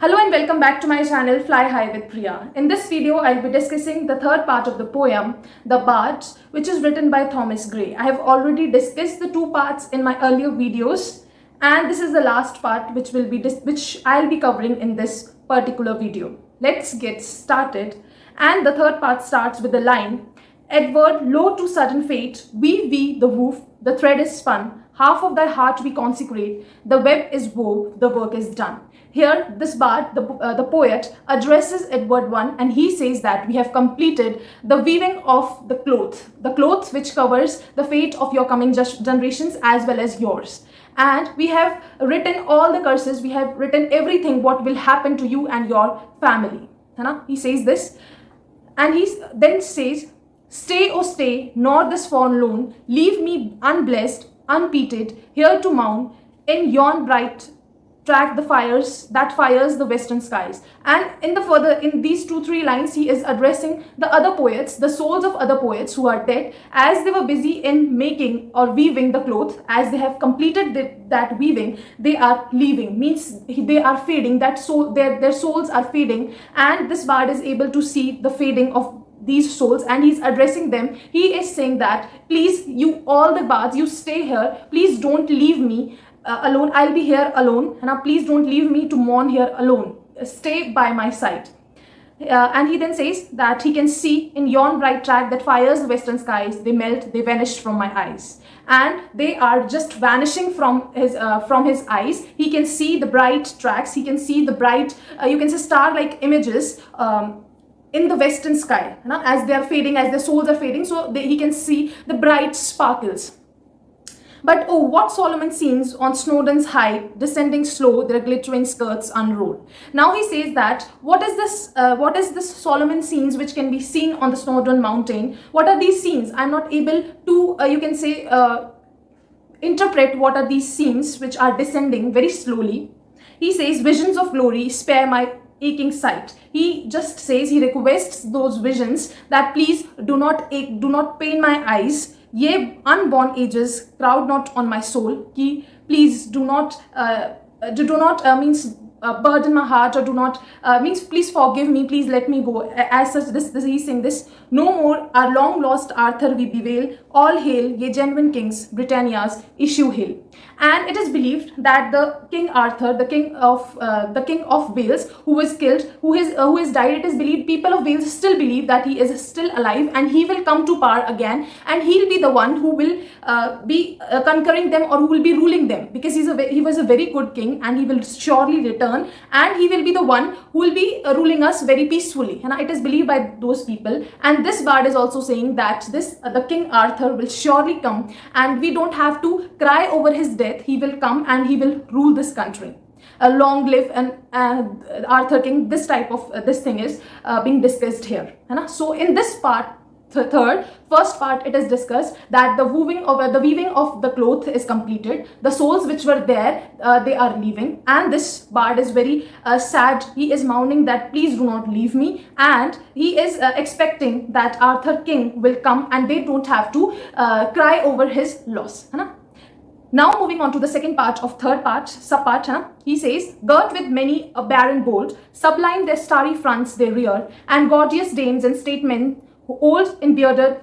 Hello and welcome back to my channel Fly High with Priya. In this video, I'll be discussing the third part of the poem, The Bards, which is written by Thomas Gray. I have already discussed the two parts in my earlier videos, and this is the last part which I'll be covering in this particular video. Let's get started. And the third part starts with the line, Edward, lo to sudden fate, weave we the woof, the thread is spun, half of thy heart we consecrate, the web is wove, the work is done. Here, this bard, the poet, addresses Edward I, and he says that we have completed the weaving of the cloth which covers the fate of your coming generations as well as yours. And we have written all the curses, we have written everything what will happen to you and your family. He says this, and he then says, Stay, oh stay, nor this forlorn, leave me unblessed, unpeated, here to mourn in yon bright track the fires that fires the western skies. And in these 2-3 lines, he is addressing the other poets, the souls of other poets who are dead, as they were busy in making or weaving the cloth. As they have completed that weaving, they are leaving, means they are fading, that soul, their souls are fading, and this bard is able to see the fading of these souls, and he's addressing them. He is saying that, please, you all the bards, you stay here, please don't leave me alone. I'll be here alone, and please don't leave me to mourn here alone. Stay by my side. And he then says that he can see in yon bright track that fires the western skies, they melt, they vanished from my eyes, and they are just vanishing from his eyes. He can see the bright tracks, he can see the bright you can say star-like images in the western sky, as they are fading, as their souls are fading, so he can see the bright sparkles. But oh, what Solomon scenes on Snowdon's height, descending slow, their glittering skirts unroll. Now he says that, what is this Solomon scenes which can be seen on the Snowdon mountain? What are these scenes? I'm not able to, interpret what are these scenes which are descending very slowly. He says, visions of glory, spare my aching sight. He just says, he requests those visions that please do not pain my eyes. Ye unborn ages, crowd not on my soul. Ki please do not burden my heart, or do not means please forgive me, please let me go. As such, this he's saying this. No more our long lost Arthur we bewail. All hail, ye genuine kings, Britannia's issue hail. And it is believed that the King Arthur, the king of Wales, who was killed, who has died, it is believed, people of Wales still believe that he is still alive, and he will come to power again, and he'll be the one who will be conquering them, or who will be ruling them, because he was a very good king, and he will surely return, and he will be the one who will be ruling us very peacefully. And it is believed by those people. And this bard is also saying that the King Arthur will surely come, and we don't have to cry over his death. He will come and he will rule this country. Long live Arthur King. This type of this thing is being discussed here. So in this part, first part, it is discussed that the weaving of the cloth is completed. The souls which were there, they are leaving, and this bard is very sad. He is mourning that please do not leave me, and he is expecting that Arthur King will come, and they don't have to cry over his loss. Now moving on to the second part of third part, subpart, he says, girt with many a barren bolt, sublime their starry fronts they rear, and gorgeous dames and statesmen who old in bearded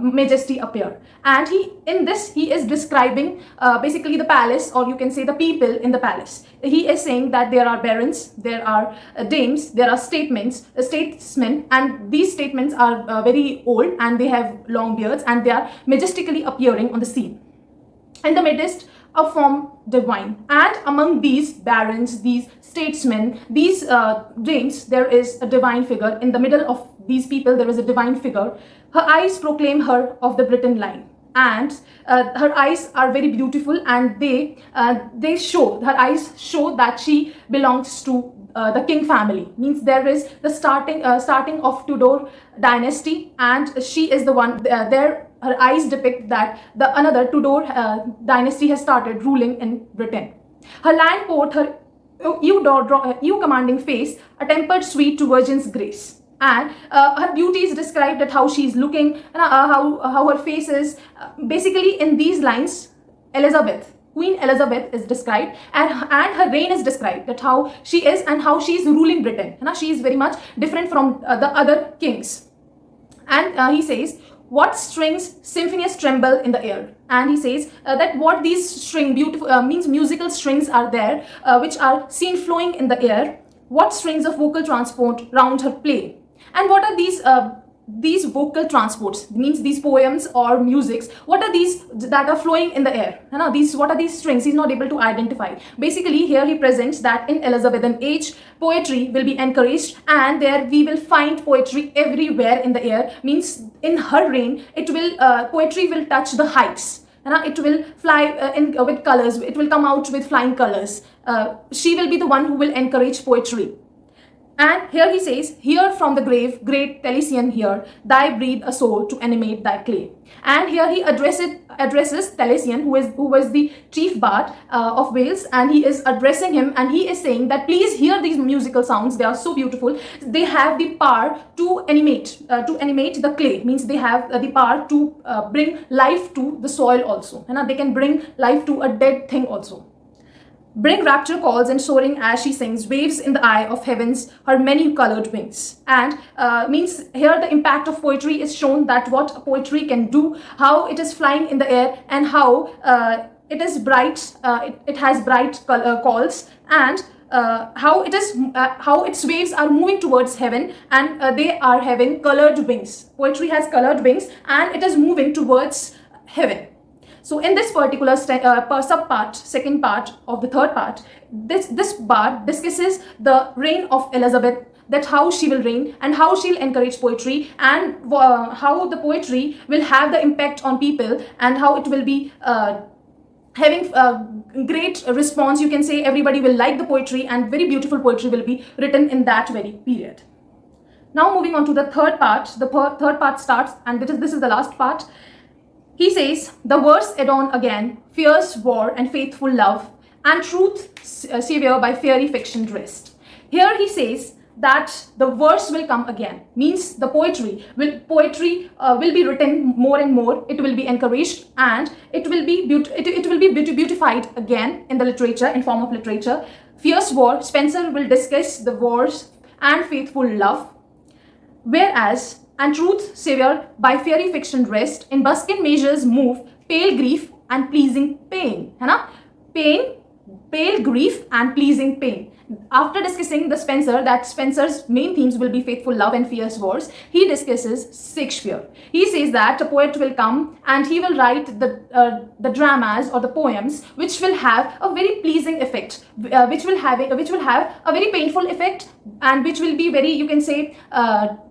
majesty appear. And he is describing basically the palace, or you can say the people in the palace. He is saying that there are barons, there are dames, there are statesmen, and these statesmen are very old, and they have long beards, and they are majestically appearing on the scene. In the midst, a form divine, and among these barons, these statesmen, these dames, there is a divine figure. In the middle of these people, there is a divine figure. Her eyes proclaim her of the Britain line, and her eyes are very beautiful, and her eyes show that she belongs to the king family. Means there is the starting of Tudor dynasty, and she is the one there. Her eyes depict that another Tudor dynasty has started ruling in Britain. Her lion port, her you commanding face, a tempered sweet to virgin's grace. And her beauty is described at how she is looking, and how her face is. Basically, in these lines, Elizabeth, Queen Elizabeth is described, and her reign is described, that how she is and how she is ruling Britain. She is very much different from the other kings. And he says, what strings symphonious tremble in the air. And he says that what these string beautiful means musical strings are there, which are seen flowing in the air. What strings of vocal transport round her play. And what are these vocal transports, means these poems or musics, what are these that are flowing in the air? What are these strings? He's not able to identify. Basically, here he presents that in Elizabethan age, poetry will be encouraged, and there we will find poetry everywhere in the air. Means in her reign, it will poetry will touch the heights. It will fly with colors. It will come out with flying colors. She will be the one who will encourage poetry. And here he says, here from the grave, great Taliesin, here, thy breathe a soul to animate thy clay. And here he addresses Taliesin, who was the chief bard of Wales, and he is addressing him, and he is saying that please hear these musical sounds. They are so beautiful. They have the power to animate the clay. Means they have the power to bring life to the soil also. They can bring life to a dead thing also. Bring rapture calls and soaring as she sings, waves in the eye of heavens her many-colored wings. And means here the impact of poetry is shown, that what poetry can do, how it is flying in the air, and how it is bright. It has bright calls, and how its waves are moving towards heaven, and they are having colored wings. Poetry has colored wings, and it is moving towards heaven. So in this particular second part of the third part, this bard discusses the reign of Elizabeth, that how she will reign and how she'll encourage poetry, and how the poetry will have the impact on people, and how it will be having great response. You can say everybody will like the poetry, and very beautiful poetry will be written in that very period. Now moving on to the third part. The third part starts, and this is the last part. He says, the verse adorn again, fierce war and faithful love, and truth savior by fairy fiction dressed. Here he says that the verse will come again. Means the poetry will be written more and more. It will be encouraged, and it will be beautified again in the literature, in form of literature. Fierce war, Spenser will discuss the wars and faithful love. Whereas, and truth savior by fairy fiction dressed, in buskin measures move pale grief and pleasing pain. Pain, pale grief and pleasing pain. After discussing the Spenser's main themes will be faithful love and fierce wars, he discusses Shakespeare. He says that a poet will come and he will write the dramas or the poems which will have a very pleasing effect, which will have a very painful effect, and which will be very, you can say,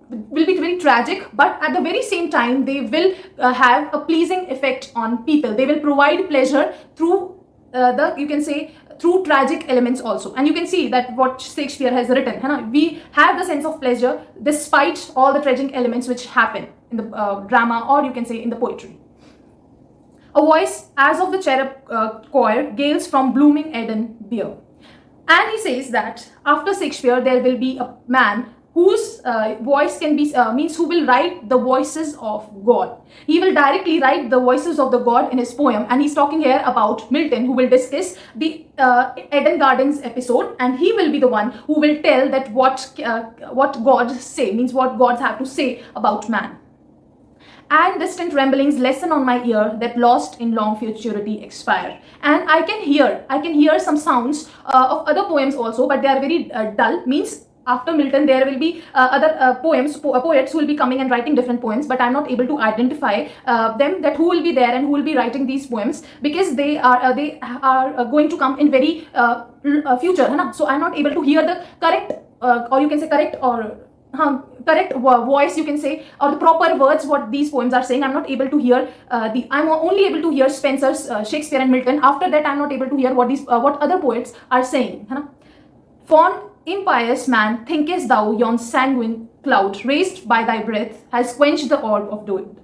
will be very tragic, but at the very same time they will have a pleasing effect on people. They will provide pleasure through through tragic elements also. And you can see that what Shakespeare has written, we have the sense of pleasure despite all the tragic elements which happen in the drama, or you can say in the poetry. A voice as of the cherub choir gales from blooming Eden bear. And he says that after Shakespeare there will be a man whose voice can be, who will write the voices of God. He will directly write the voices of the God in his poem, and he's talking here about Milton, who will discuss the Eden Gardens episode, and he will be the one who will tell that what God say, means what gods have to say about man. And distant ramblings lessen on my ear that lost in long futurity expire. And I can hear some sounds of other poems also, but they are very dull. Means after Milton, there will be other poets who will be coming and writing different poems, but I'm not able to identify them, that who will be there and who will be writing these poems, because they are going to come in very future. So I'm not able to hear the correct, or you can say correct voice, you can say, or the proper words what these poems are saying. I'm not able to hear I'm only able to hear Spenser's Shakespeare and Milton. After that, I'm not able to hear what other poets are saying. Fond impious man, thinkest thou yon sanguine cloud raised by thy breath has quenched the orb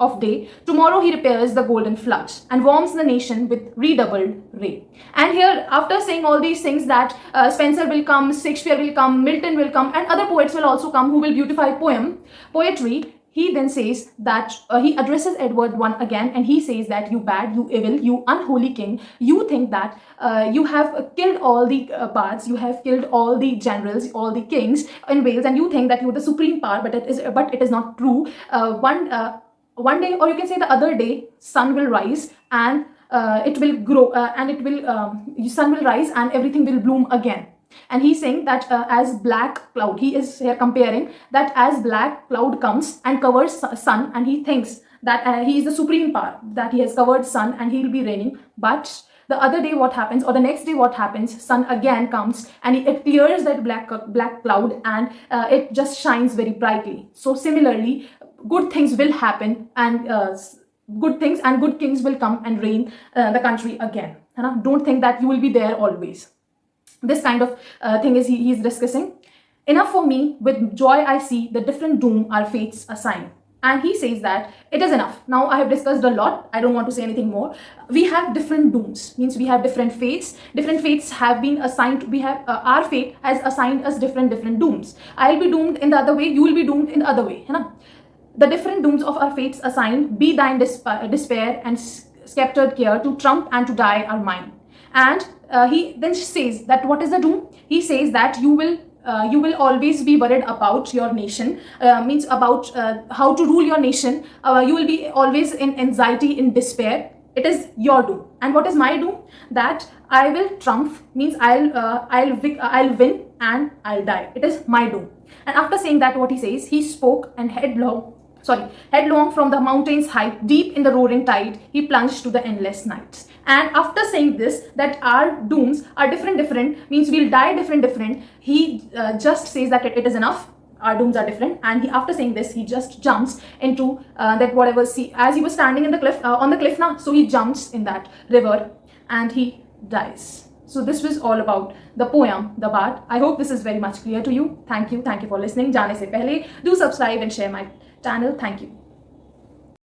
of day? Tomorrow he repairs the golden flood and warms the nation with redoubled ray. And here, after saying all these things, that Spenser will come, Shakespeare will come, Milton will come, and other poets will also come who will beautify poetry, he then says that he addresses Edward one again, and he says that you bad, you evil, you unholy king, you think that you have killed all the bards, you have killed all the generals, all the kings in Wales, and you think that you're the supreme power, but it is not true. One day, or you can say the other day, sun will rise and it will grow, and it will sun will rise and everything will bloom again. And he's saying that as black cloud, he is here comparing that as black cloud comes and covers sun, and he thinks that he is the supreme power, that he has covered sun and he'll be reigning. But the other day what happens, or the next day what happens, sun again comes and it clears that black cloud, and it just shines very brightly. So similarly, good things will happen, and good things and good kings will come and reign the country again. Don't think that you will be there always. This kind of thing is he's discussing. Enough for me, with joy I see the different doom our fates assign. And he says that it is enough. Now I have discussed a lot. I don't want to say anything more. We have different dooms, means we have different fates. Different fates have been assigned. We have our fate has assigned us different dooms. I'll be doomed in the other way. You will be doomed in the other way. The different dooms of our fates assigned, be thine despair and sceptered care to trump and to die are mine. And he then says that what is the doom? He says that you will always be worried about your nation, means about how to rule your nation. You will be always in anxiety, in despair. It is your doom. And what is my doom? That I will trump, means I'll win and I'll die. It is my doom. And after saying that, what he says, he spoke and headlong from the mountain's height, deep in the roaring tide, he plunged to the endless night. And after saying this, that our dooms are different, means we'll die different, he just says that it is enough. Our dooms are different, and after saying this, he just jumps into that whatever sea, as he was standing in the cliff, on the cliff now, so he jumps in that river and he dies. So this was all about the poem, The Bard. I hope this is very much clear to you. Thank you for listening. जाने से पहले do subscribe and share my channel. Thank you.